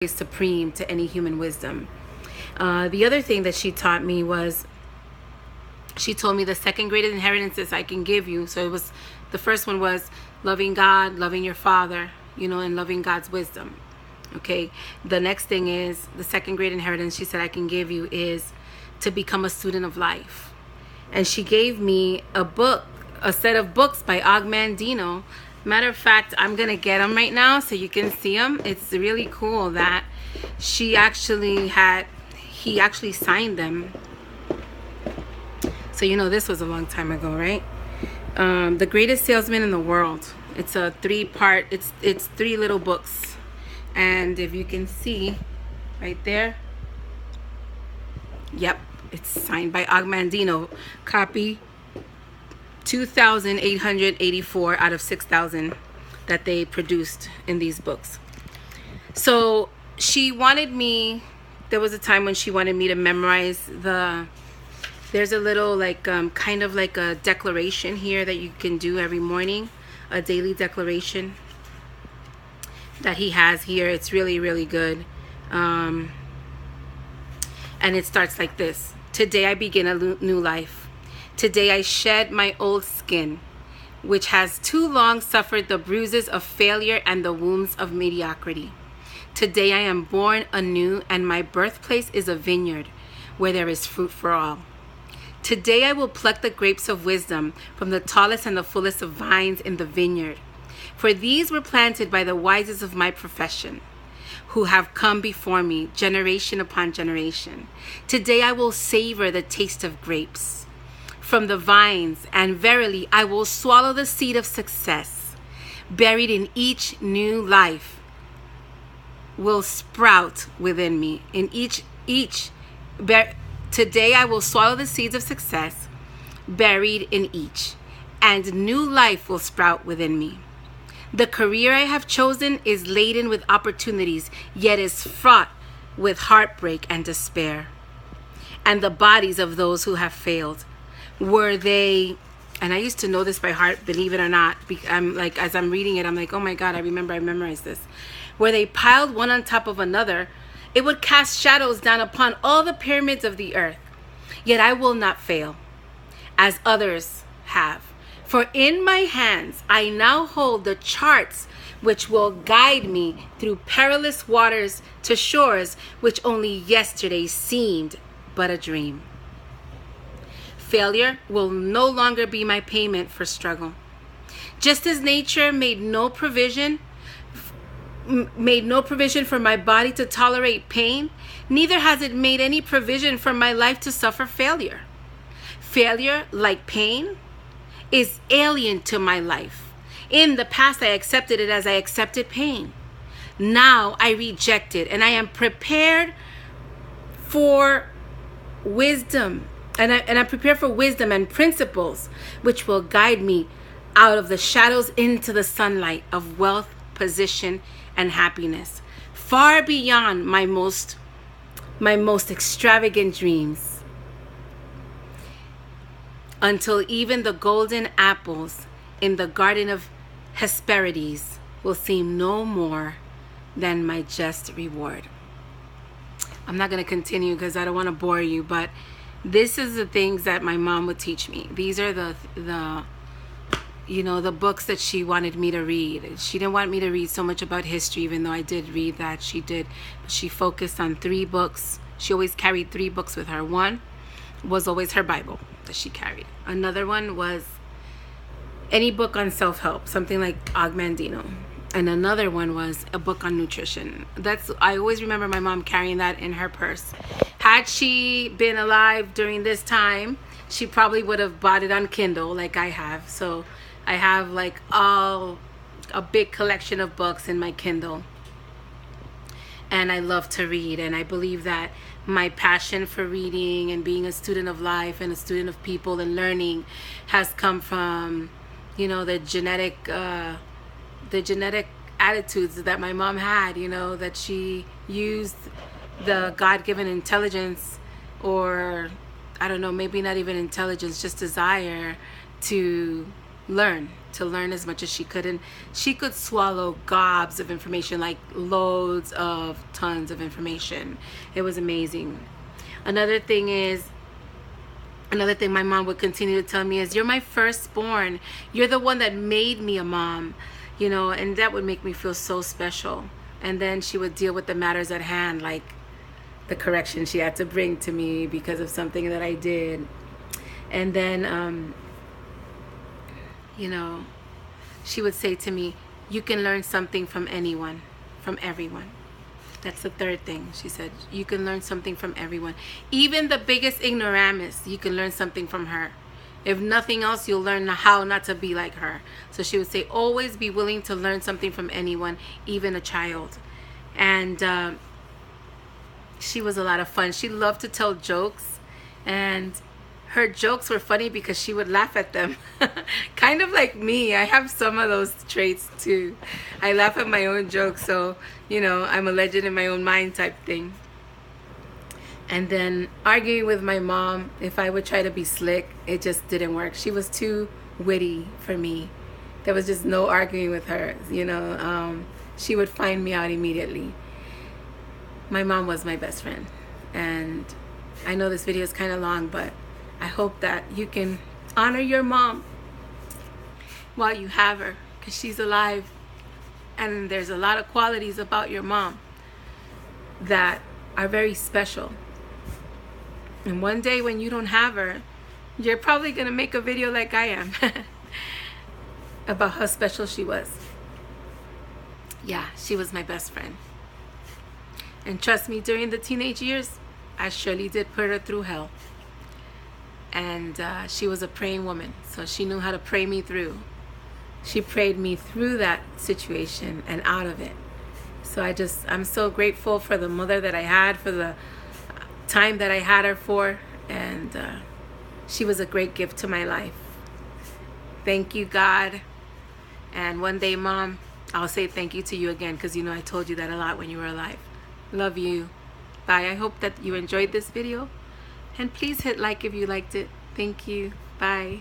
is supreme to any human wisdom. The other thing that she taught me was she told me the second greatest inheritances I can give you. So it was, the first one was loving God, loving your father, and loving God's wisdom. Okay. The next thing is the second great inheritance she said I can give you is to become a student of life. And she gave me a set of books by Og Mandino. Matter of fact, I'm going to get them right now so you can see them. It's really cool that he actually signed them. So this was a long time ago, right? The Greatest Salesman in the World. It's a 3-part, it's 3 little books. And if you can see right there, yep, it's signed by Og Mandino. Copy 2,884 out of 6,000 that they produced in these books. So she wanted me, there was a time when she wanted me to memorize there's a little kind of like a declaration here that you can do every morning, a daily declaration that he has here. It's really, really good. And it starts like this. Today I begin a new life. Today I shed my old skin, which has too long suffered the bruises of failure and the wounds of mediocrity. Today I am born anew, and my birthplace is a vineyard where there is fruit for all. Today I will pluck the grapes of wisdom from the tallest and the fullest of vines in the vineyard. For these were planted by the wisest of my profession, who have come before me, generation upon generation. Today I will savor the taste of grapes from the vines, and verily I will swallow the seed of success. Buried in each new life will sprout within me. Today I will swallow the seeds of success buried in each, and new life will sprout within me. The career I have chosen is laden with opportunities, yet is fraught with heartbreak and despair. And the bodies of those who have failed, were they, and I used to know this by heart, believe it or not, as I'm reading it, I'm like, oh my God, I remember I memorized this. Where they piled one on top of another, it would cast shadows down upon all the pyramids of the earth. Yet I will not fail, as others have. For in my hands I now hold the charts which will guide me through perilous waters to shores which only yesterday seemed but a dream. Failure will no longer be my payment for struggle. Just as nature made no provision for my body to tolerate pain, neither has it made any provision for my life to suffer failure. Failure, like pain, is alien to my life. In the past, I accepted it as I accepted pain. Now I reject it, and I am prepared for wisdom. And I'm prepared for wisdom and principles which will guide me out of the shadows into the sunlight of wealth, position, and happiness, far beyond my most extravagant dreams, until even the golden apples in the garden of Hesperides will seem no more than my just reward. I'm not going to continue because I don't want to bore you, but this is the things that my mom would teach me. These are the books that she wanted me to read. She didn't want me to read so much about history, even though I did read that. She did. But she focused on 3 books. She always carried 3 books with her. One was always her Bible that she carried. Another one was any book on self-help, something like Og Mandino. And another one was a book on nutrition. I always remember my mom carrying that in her purse. Had she been alive during this time, she probably would have bought it on Kindle like I have. So I have a big collection of books in my Kindle. And I love to read. And I believe that my passion for reading and being a student of life and a student of people and learning has come from, the genetic attitudes that my mom had, that she used the God-given intelligence, or I don't know, maybe not even intelligence, just desire to learn, to learn as much as she could. And she could swallow gobs of information, like loads of tons of information. It was amazing. Another thing my mom would continue to tell me is, you're my firstborn. You're the one that made me a mom, you know, and that would make me feel so special. And then she would deal with the matters at hand, like the correction she had to bring to me because of something that I did. And then, you know, she would say to me, you can learn something from anyone, from everyone. That's the third thing. She said, you can learn something from everyone. Even the biggest ignoramus, you can learn something from her. If nothing else, you'll learn how not to be like her. So she would say, always be willing to learn something from anyone, even a child. And she was a lot of fun. She loved to tell jokes, and her jokes were funny because she would laugh at them. Kind of like me. I have some of those traits too. I laugh at my own jokes, so, you know, I'm a legend in my own mind type thing. And then arguing with my mom, if I would try to be slick, it just didn't work. She was too witty for me. There was just no arguing with her, you know. She would find me out immediately. My mom was my best friend. And I know this video is kind of long, but I hope that you can honor your mom while you have her, because she's alive. And there's a lot of qualities about your mom that are very special. And one day when you don't have her, you're probably going to make a video like I am about how special she was. Yeah, she was my best friend. And trust me, during the teenage years, I surely did put her through hell. And she was a praying woman, so she knew how to pray me through. She prayed me through that situation and out of it. So I'm so grateful for the mother that I had, for the time that I had her for, and she was a great gift to my life. Thank you, God. And one day, Mom, I'll say thank you to you again, because you know I told you that a lot when you were alive. Love you. Bye. I hope that you enjoyed this video. And please hit like if you liked it. Thank you. Bye.